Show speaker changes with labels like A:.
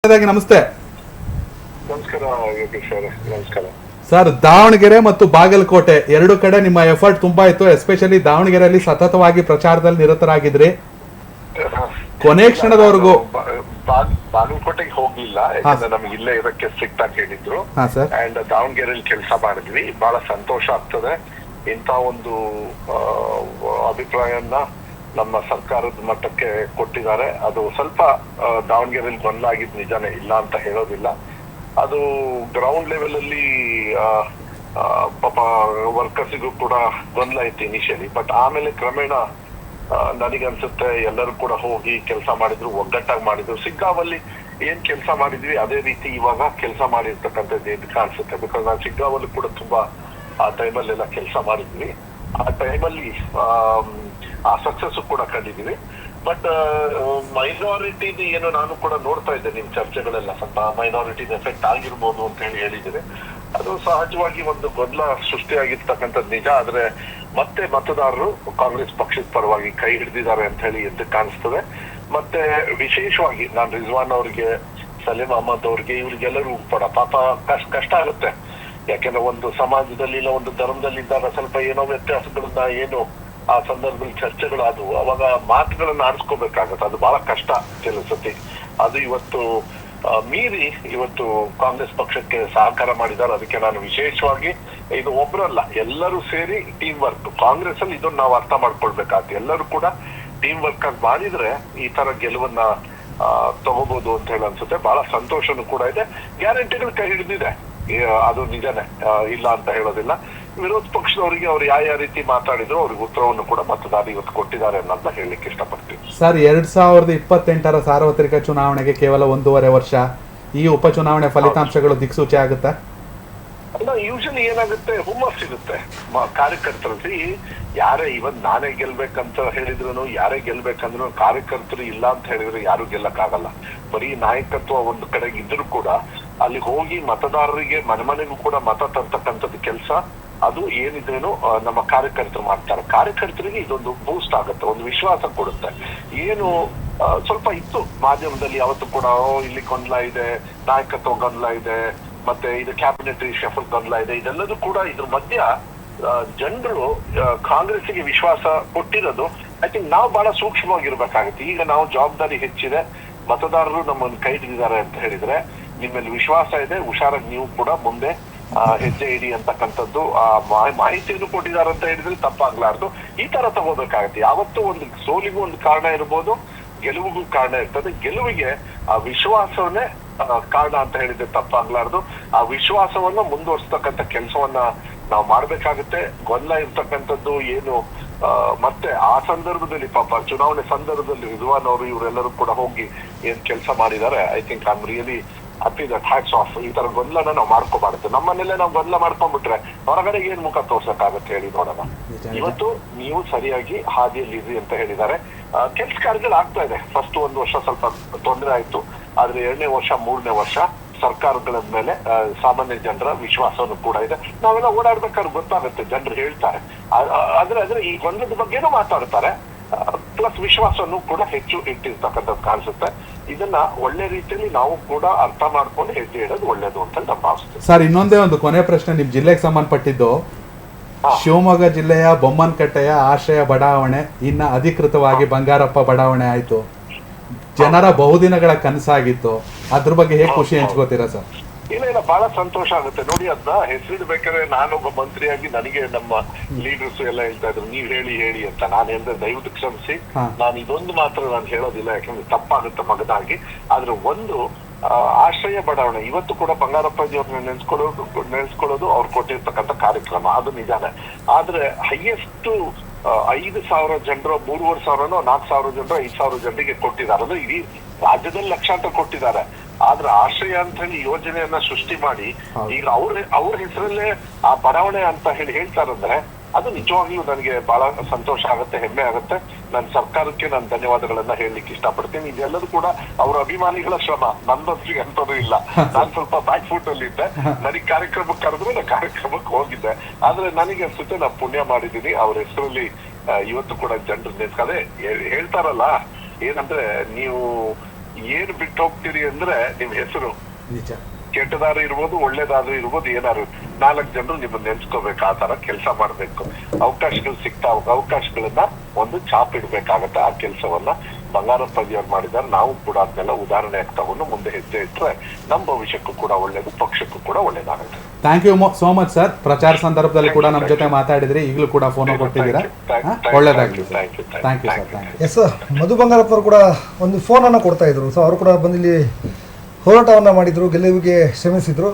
A: ನಮಸ್ತೆ.
B: ನಮಸ್ಕಾರ ಯೋಗೇಶ್ ಅವರೇ. ನಮಸ್ಕಾರ
A: ಸರ್. ದಾವಣಗೆರೆ ಮತ್ತು ಬಾಗಲಕೋಟೆ ಎರಡು ಕಡೆ ನಿಮ್ಮ ಎಫರ್ಟ್ ತುಂಬಾ ಇತ್ತು. ಎಸ್ಪೆಷಲಿ ದಾವಣಗೆರೆಯಲ್ಲಿ ಸತತವಾಗಿ ಪ್ರಚಾರದಲ್ಲಿ ನಿರತರಾಗಿದ್ರಿ. ಕೊನೆ ಕ್ಷಣದವರೆಗೂ
B: ಬಾಗಲಕೋಟೆಗೆ ಹೋಗ್ಲಿಲ್ಲ, ಯಾಕಂದ್ರೆ ನಮ್ಗೆ ಇಲ್ಲೇ ಇರಕ್ಕೆ ಸ್ಟ್ರಿಕ್ಟ್ ಆಗಿ ಹೇಳಿದ್ರು. ಅಂಡ್ ದಾವಣಗೆರೆಯಲ್ಲಿ ಕೆಲಸ ಮಾಡಿದ್ವಿ. ಬಹಳ ಸಂತೋಷ ಆಗ್ತದೆ. ಇಂತ ಒಂದು ಅಭಿಪ್ರಾಯನ ನಮ್ಮ ಸರ್ಕಾರದ ಮಟ್ಟಕ್ಕೆ ಕೊಟ್ಟಿದ್ದಾರೆ. ಅದು ಸ್ವಲ್ಪ ದಾವಣಗೆರೆಯಲ್ಲಿ ಗೊಂದಲ ಆಗಿದ್ ನಿಜಾನೇ, ಇಲ್ಲ ಅಂತ ಹೇಳೋದಿಲ್ಲ. ಅದು ಗ್ರೌಂಡ್ ಲೆವೆಲ್ ಅಲ್ಲಿ ಪಾಪ ವರ್ಕರ್ಸಿಗೂ ಕೂಡ ಗೊಂದಲ ಇತ್ತು ಇನಿಷಿಯಲಿ. ಬಟ್ ಆಮೇಲೆ ಕ್ರಮೇಣ ನನಗನ್ಸುತ್ತೆ ಎಲ್ಲರೂ ಕೂಡ ಹೋಗಿ ಕೆಲಸ ಮಾಡಿದ್ರು, ಒಗ್ಗಟ್ಟಾಗಿ ಮಾಡಿದ್ರು. ಸಿಗ್ಗಾವಲ್ಲಿ ಏನ್ ಕೆಲಸ ಮಾಡಿದ್ವಿ ಅದೇ ರೀತಿ ಇವಾಗ ಕೆಲಸ ಮಾಡಿರ್ತಕ್ಕಂಥದ್ದು ಎದ್ದು ಕಾಣಿಸುತ್ತೆ. ಬಿಕಾಸ್ ನಾನು ಸಿಗ್ಗಾವಲ್ಲಿ ಕೂಡ ತುಂಬಾ ಆ ಟೈಮಲ್ಲೆಲ್ಲ ಕೆಲಸ ಮಾಡಿದ್ವಿ. ಆ ಟೈಮಲ್ಲಿ ಆ ಸಕ್ಸಸ್ ಕೂಡ ಕಂಡಿದೀವಿ. ಬಟ್ ಮೈನಾರಿಟಿ ಏನು ನಾನು ಕೂಡ ನೋಡ್ತಾ ಇದ್ದೆ ನಿಮ್ ಚರ್ಚೆಗಳೆಲ್ಲ, ಸ್ವಲ್ಪ ಮೈನಾರಿಟಿ ಎಫೆಕ್ಟ್ ಆಗಿರ್ಬೋದು ಅಂತ ಹೇಳಿದ್ರೆ ಅದು ಸಹಜವಾಗಿ ಒಂದು ಗೊಂದಲ ಸೃಷ್ಟಿಯಾಗಿರ್ತಕ್ಕಂಥದ್ದು ನಿಜ. ಆದ್ರೆ ಮತ್ತೆ ಮತದಾರರು ಕಾಂಗ್ರೆಸ್ ಪಕ್ಷದ ಪರವಾಗಿ ಕೈ ಹಿಡಿದಿದ್ದಾರೆ ಅಂತ ಹೇಳಿ ಎದ್ದು ಕಾಣಿಸ್ತದೆ. ಮತ್ತೆ ವಿಶೇಷವಾಗಿ ನಾನು ರಿಜ್ವಾನ್ ಅವ್ರಿಗೆ, ಸಲೀಂ ಅಹಮದ್ ಅವ್ರಿಗೆ, ಇವ್ರಿಗೆಲ್ಲರೂ ಕೂಡ ಪಾಪ ಕಷ್ಟ ಆಗುತ್ತೆ. ಯಾಕೆಂದ್ರೆ ಒಂದು ಸಮಾಜದಲ್ಲಿ ಇಲ್ಲ ಒಂದು ಧರ್ಮದಲ್ಲಿ ಇದ್ದಾಗ ಸ್ವಲ್ಪ ಏನೋ ವ್ಯತ್ಯಾಸಗಳನ್ನ ಏನು ಆ ಸಂದರ್ಭದಲ್ಲಿ ಚರ್ಚೆಗಳು ಆದವು, ಅವಾಗ ಮಾತುಗಳನ್ನ ಆಡಿಸ್ಕೋಬೇಕಾಗತ್ತೆ. ಅದು ಬಹಳ ಕಷ್ಟ ಕೆಲವು ಸತಿ. ಅದು ಇವತ್ತು ಮೀರಿ ಇವತ್ತು ಕಾಂಗ್ರೆಸ್ ಪಕ್ಷಕ್ಕೆ ಸಹಕಾರ ಮಾಡಿದ್ದಾರೆ. ಅದಕ್ಕೆ ನಾನು ವಿಶೇಷವಾಗಿ, ಇದು ಒಬ್ರಲ್ಲ, ಎಲ್ಲರೂ ಸೇರಿ ಟೀಮ್ ವರ್ಕ್. ಕಾಂಗ್ರೆಸ್ ಅಲ್ಲಿ ಇದನ್ನ ನಾವು ಅರ್ಥ ಮಾಡ್ಕೊಳ್ಬೇಕಾಗ್ತದೆ. ಎಲ್ಲರೂ ಕೂಡ ಟೀಮ್ ವರ್ಕ್ ಆಗಿ ಮಾಡಿದ್ರೆ ಈ ತರ ಗೆಲುವನ್ನ ತಗೋಬಹುದು ಅಂತ ಹೇಳಿ ಅನ್ಸುತ್ತೆ. ಬಹಳ ಸಂತೋಷನೂ ಕೂಡ ಇದೆ. ಗ್ಯಾರಂಟಿಗಳು ಕೈ ಹಿಡಿದಿದೆ, ಅದು ನಿಜನೇ, ಇಲ್ಲ ಅಂತ ಹೇಳೋದಿಲ್ಲ. ವಿರೋಧ ಪಕ್ಷದವರಿಗೆ ಅವ್ರು ಯಾವ ರೀತಿ ಮಾತಾಡಿದ್ರು ಅವ್ರಿಗೆ ಉತ್ತರವನ್ನು ಕೂಡ ಮತದಾರರು ಇವತ್ತು ಕೊಟ್ಟಿದ್ದಾರೆ ಅನ್ನೋದನ್ನ ಹೇಳಲಿಕ್ಕೆ ಇಷ್ಟಪಡ್ತೀನಿ.
A: ಸರ್, 2028 ಸಾರ್ವತ್ರಿಕ ಚುನಾವಣೆಗೆ ಕೇವಲ 1.5 ವರ್ಷ. ಈ ಉಪಚುನಾವಣೆ ಫಲಿತಾಂಶಗಳು ದಿಕ್ಸೂಚಿ ಆಗುತ್ತಾ?
B: ಅಲ್ಲ, ಯೂಶಲಿ ಏನಾಗುತ್ತೆ, ಹುಮ್ಮಸ್ ಸಿಗುತ್ತೆ ಕಾರ್ಯಕರ್ತರಲ್ಲಿ. ಯಾರೇ ಇವನ್ ನಾನೇ ಗೆಲ್ಬೇಕಂತ ಹೇಳಿದ್ರು, ಯಾರೇ ಗೆಲ್ಬೇಕಂದ್ರು ಕಾರ್ಯಕರ್ತರು ಇಲ್ಲ ಅಂತ ಹೇಳಿದ್ರೆ ಯಾರು ಗೆಲ್ಲಕ್ಕಾಗಲ್ಲ. ಬರೀ ನಾಯಕತ್ವ ಒಂದು ಕಡೆಗೆ ಇದ್ರು ಕೂಡ ಅಲ್ಲಿ ಹೋಗಿ ಮತದಾರರಿಗೆ ಮನೆಗೂ ಕೂಡ ಮತ ತರ್ತಕ್ಕಂಥದ್ದು ಕೆಲಸ ಅದು ಏನಿದೇನು ನಮ್ಮ ಕಾರ್ಯಕರ್ತರು ಮಾಡ್ತಾರೆ. ಕಾರ್ಯಕರ್ತರಿಗೆ ಇದೊಂದು ಬೂಸ್ಟ್ ಆಗುತ್ತೆ, ಒಂದು ವಿಶ್ವಾಸ ಕೊಡುತ್ತೆ. ಏನು ಸ್ವಲ್ಪ ಇತ್ತು ಮಾಧ್ಯಮದಲ್ಲಿ ಯಾವತ್ತು ಕೂಡ ಇಲ್ಲಿ ಗೊಂದಲ ಇದೆ, ನಾಯಕತ್ವ ಗೊಂದಲ ಇದೆ, ಮತ್ತೆ ಇದು ಕ್ಯಾಬಿನೆಟ್ ಶಫಲ್ ಗೊಂದಲ ಇದೆ, ಇದೆಲ್ಲದೂ ಕೂಡ ಇದ್ರ ಮಧ್ಯ ಜನರು ಕಾಂಗ್ರೆಸ್ಗೆ ವಿಶ್ವಾಸ ಕೊಟ್ಟಿರೋದು. ಐ ಥಿಂಕ್ ನಾವು ಬಹಳ ಸೂಕ್ಷ್ಮವಾಗಿರ್ಬೇಕಾಗುತ್ತೆ. ಈಗ ನಾವು ಜವಾಬ್ದಾರಿ ಹೆಚ್ಚಿದೆ, ಮತದಾರರು ನಮ್ಮನ್ನು ಕೈ ಹಿಡಿದಿದ್ದಾರೆ ಅಂತ ಹೇಳಿದ್ರೆ ನಿಮ್ಮಲ್ಲಿ ವಿಶ್ವಾಸ ಇದೆ, ಹುಷಾರಾಗಿ ನೀವು ಕೂಡ ಮುಂದೆ ಹೆಜ್ಜೆ ಇಡಿ ಅಂತಕ್ಕಂಥದ್ದು ಮಾಹಿತಿಯನ್ನು ಕೊಟ್ಟಿದ್ದಾರೆ ಅಂತ ಹೇಳಿದ್ರೆ ತಪ್ಪಾಗ್ಲಾರ್ದು. ಈ ತರ ತಗೋಬೇಕಾಗತ್ತೆ. ಯಾವತ್ತೂ ಒಂದು ಸೋಲಿಗೂ ಒಂದು ಕಾರಣ ಇರ್ಬೋದು, ಗೆಲುವಿಗೂ ಕಾರಣ ಇರ್ತದೆ. ಗೆಲುವಿಗೆ ಆ ವಿಶ್ವಾಸವನ್ನೇ ಕಾರಣ ಅಂತ ಹೇಳಿದ್ರೆ ತಪ್ಪಾಗ್ಲಾರ್ದು. ಆ ವಿಶ್ವಾಸವನ್ನ ಮುಂದುವರಿಸ್ತಕ್ಕಂಥ ಕೆಲಸವನ್ನ ನಾವು ಮಾಡ್ಬೇಕಾಗುತ್ತೆ. ಗೊಂದಲ ಇರ್ತಕ್ಕಂಥದ್ದು ಏನು ಮತ್ತೆ ಆ ಸಂದರ್ಭದಲ್ಲಿ ಪಾಪ ಚುನಾವಣೆ ಸಂದರ್ಭದಲ್ಲಿ ರಿಜ್ವಾನ್ ಅವರು ಇವರೆಲ್ಲರೂ ಕೂಡ ಹೋಗಿ ಏನ್ ಕೆಲಸ ಮಾಡಿದ್ದಾರೆ, I think I am really happy that hats off. ಈ ತರ ಗೊಂದಲನ ನಾವು ಮಾಡ್ಕೋಬಾರ್ದು. ನಮ್ಮನೆಲ್ಲೇ ನಾವು ಗೊಂದಲ ಮಾಡ್ಕೊಂಡ್ಬಿಟ್ರೆ ಹೊರಗಡೆ ಏನ್ ಮುಖ ತೋರ್ಸಕ್ಕಾಗತ್ತೆ ಹೇಳಿ ನೋಡೋಣ. ಇವತ್ತು ನೀವು ಸರಿಯಾಗಿ ಹಾದಿಯಲ್ಲಿ ಇರ್ರಿ ಅಂತ ಹೇಳಿದ್ದಾರೆ. ಕೆಲ್ಸ ಕಾರ್ಯಗಳು ಆಗ್ತಾ ಇದೆ. ಫಸ್ಟ್ 1 ವರ್ಷ ಸ್ವಲ್ಪ ತೊಂದರೆ ಆಯ್ತು, ಆದ್ರೆ 2ನೇ ವರ್ಷ 3ನೇ ವರ್ಷ ಸರ್ಕಾರಗಳ ಮೇಲೆ ಸಾಮಾನ್ಯ ಜನರ ವಿಶ್ವಾಸವನ್ನು ಕೂಡ ಇದೆ. ನಾವೆಲ್ಲ ಓಡಾಡ್ಬೇಕಾದ್ರೆ ಗೊತ್ತಾಗುತ್ತೆ, ಜನರು ಹೇಳ್ತಾರೆ. ಆದ್ರೆ ಈ ಗೊಂದಲದ ಬಗ್ಗೆನೂ ಮಾತಾಡ್ತಾರೆ, ಪ್ಲಸ್ ವಿಶ್ವಾಸವನ್ನು ಕೂಡ ಹೆಚ್ಚು ಇಟ್ಟಿರ್ತಕ್ಕಂಥದ್ದು ಕಾಣಿಸುತ್ತೆ. ಇದನ್ನ ಒಳ್ಳೆ ರೀತಿಯಲ್ಲಿ ನಾವು ಕೂಡ ಅರ್ಥ ಮಾಡ್ಕೊಂಡು ಹೆಜ್ಜೆ ಇಡೋದು ಒಳ್ಳೇದು ಅಂತ ನಾನು ಭಾವಿಸ್ತೇನೆ.
A: ಸರ್, ಇನ್ನೊಂದೇ ಒಂದು ಕೊನೆ ಪ್ರಶ್ನೆ ನಿಮ್ ಜಿಲ್ಲೆಗೆ ಸಂಬಂಧಪಟ್ಟಿದ್ದು. ಶಿವಮೊಗ್ಗ ಜಿಲ್ಲೆಯ ಬೊಮ್ಮನಕಟ್ಟೆಯ ಆಶ್ರಯ ಬಡಾವಣೆ ಇನ್ನ ಅಧಿಕೃತವಾಗಿ ಬಂಗಾರಪ್ಪ ಬಡಾವಣೆ ಆಯ್ತು. ಜನರ ಬಹುದಿನಗಳ ಕನಸಾಗಿತ್ತು. ಅದ್ರ ಬಗ್ಗೆ ಹೇಗೆ ಖುಷಿ ಹಂಚ್ಕೋತೀರಾ ಸರ್?
B: ಇಲ್ಲ, ಬಹಳ ಸಂತೋಷ ಆಗುತ್ತೆ ನೋಡಿ. ಅದನ್ನ ಹೆಸರಿಡ್ಬೇಕಾದ್ರೆ ನಾನೊಬ್ಬ ಮಂತ್ರಿಯಾಗಿ ನನಗೆ ನಮ್ಮ ಲೀಡರ್ಸ್ ಎಲ್ಲ ಹೇಳ್ತಾ ಇದ್ರು, ನೀವ್ ಹೇಳಿ ಅಂತ. ನಾನು ಹೇಳಿದ್ರೆ ದಯವಿಟ್ಟು ಕ್ಷಮಿಸಿ, ನಾನು ಇದೊಂದು ಮಾತ್ರ ನಾನು ಹೇಳೋದಿಲ್ಲ, ಯಾಕಂದ್ರೆ ತಪ್ಪಾಗುತ್ತೆ ಮಗನಾಗಿ. ಆದ್ರೆ ಒಂದು ಆಶ್ರಯ ಬಡಾವಣೆ ಇವತ್ತು ಕೂಡ ಬಂಗಾರಪ್ಪಾಜಿ ಅವ್ರನ್ನ ನೆನೆಸ್ಕೊಳ್ಳೋದು ಅವ್ರು ಕೊಟ್ಟಿರ್ತಕ್ಕಂಥ ಕಾರ್ಯಕ್ರಮ, ಅದು ನಿಜಾನೇ. ಆದ್ರೆ ಹೈಯೆಸ್ಟ್ 5,000 ಜನರು, 3,500 4,000 ಜನರು 5,000 ಜನರಿಗೆ ಕೊಟ್ಟಿದ್ದಾರೆ. ಅಂದ್ರೆ ಇಡೀ ರಾಜ್ಯದಲ್ಲಿ ಲಕ್ಷಾಂತರ ಕೊಟ್ಟಿದ್ದಾರೆ. ಆದ್ರೆ ಆಶ್ರಯ ಅಂತ ಹೇಳಿ ಯೋಜನೆಯನ್ನ ಸೃಷ್ಟಿ ಮಾಡಿ ಈಗ ಅವ್ರ ಹೆಸರಲ್ಲೇ ಆ ಬಡಾವಣೆ ಅಂತ ಹೇಳ್ತಾರಂದ್ರೆ ಅದು ನಿಜವಾಗ್ಲೂ ನನಗೆ ಬಹಳ ಸಂತೋಷ ಆಗುತ್ತೆ, ಹೆಮ್ಮೆ ಆಗುತ್ತೆ. ನನ್ನ ಸರ್ಕಾರಕ್ಕೆ ನಾನು ಧನ್ಯವಾದಗಳನ್ನ ಹೇಳಲಿಕ್ಕೆ ಇಷ್ಟಪಡ್ತೀನಿ. ಇದೆಲ್ಲದೂ ಕೂಡ ಅವರ ಅಭಿಮಾನಿಗಳ ಶ್ರಮ, ನನ್ನೊತ್ತಿಗೆ ಅಂತದೂ ಇಲ್ಲ. ನಾನು ಸ್ವಲ್ಪ ಬ್ಯಾಕ್ ಫುಟ್ ಅಲ್ಲಿ ಇದ್ದೆ, ನನಗೆ ಕಾರ್ಯಕ್ರಮಕ್ಕೆ ಕರೆದ್ರೆ ನಾನು ಕಾರ್ಯಕ್ರಮಕ್ಕೆ ಹೋಗಿದ್ದೆ. ಆದ್ರೆ ನನಗೆ ಅನ್ಸುತ್ತೆ ನಾನು ಪುಣ್ಯ ಮಾಡಿದ್ದೀನಿ. ಅವ್ರ ಹೆಸರಲ್ಲಿ ಇವತ್ತು ಕೂಡ ಜನರು ನೆನ್ಸ್ಕದೆ ಹೇಳ್ತಾರಲ್ಲ, ಏನಂದ್ರೆ ನೀವು ಏನ್ ಬಿಟ್ಟು ಹೋಗ್ತೀರಿ ಅಂದ್ರೆ ನಿಮ್ ಹೆಸರು.
A: ನಿಜ.
B: ಕೆಟ್ಟದಾರು ಇರ್ಬೋದು, ಒಳ್ಳೇದಾದ್ರು ಇರ್ಬೋದು, ಏನಾದ್ರು 4 ಜನರು ನಿಮ್ಮನ್ನ ನೆನ್ಸ್ಕೋಬೇಕು, ಆ ತರ ಕೆಲಸ ಮಾಡ್ಬೇಕು. ಅವಕಾಶಗಳು ಸಿಗ್ತಾ ಅವಕಾಶಗಳನ್ನ ಒಂದು ಚಾಪ್ ಇಡ್ಬೇಕಾಗತ್ತೆ. ಆ ಕೆಲಸವನ್ನ ಬಂಗಾರಪ್ಪಜಿಯವ್ರು ಮಾಡಿದ್ದಾರೆ. ನಾವು ಕೂಡ ಅದನ್ನೆಲ್ಲ ಉದಾಹರಣೆ ತಗೊಂಡು ಮುಂದೆ ಹೆಜ್ಜೆ ಇಟ್ರೆ ನಮ್ಮ ಭವಿಷ್ಯಕ್ಕೂ ಕೂಡ ಒಳ್ಳೇದು, ಪಕ್ಷಕ್ಕೂ ಕೂಡ ಒಳ್ಳೇದಾಗುತ್ತೆ.
A: Thank you so much sir. ಪ್ರಚಾರ ಸಂದರ್ಭದಲ್ಲಿ ಕೂಡ ನಮ್ಮ ಜೊತೆ ಮಾತಾಡಿದ್ರಿ, ಈಗಲೂ ಕೂಡ ಫೋನ್ ಕೊಟ್ಟಿದ್ದೀರಾ. ಒಳ್ಳೇದಾಗ್ಲಿ sir. Thank you sir. Thank you.
C: Yes sir, Madhu ಬಂಗಾರಪ್ಪರು ಕೂಡ ಒಂದು ಫೋನನ್ನು ಕೊಡ್ತಾ ಇದ್ರು. ಸೊ ಅವರು ಕೂಡ ಬಂದಿಲ್ಲಿ ಹೋರಾಟವನ್ನು ಮಾಡಿದರು, ಗೆಲುವಿಗೆ ಶ್ರಮಿಸಿದರು.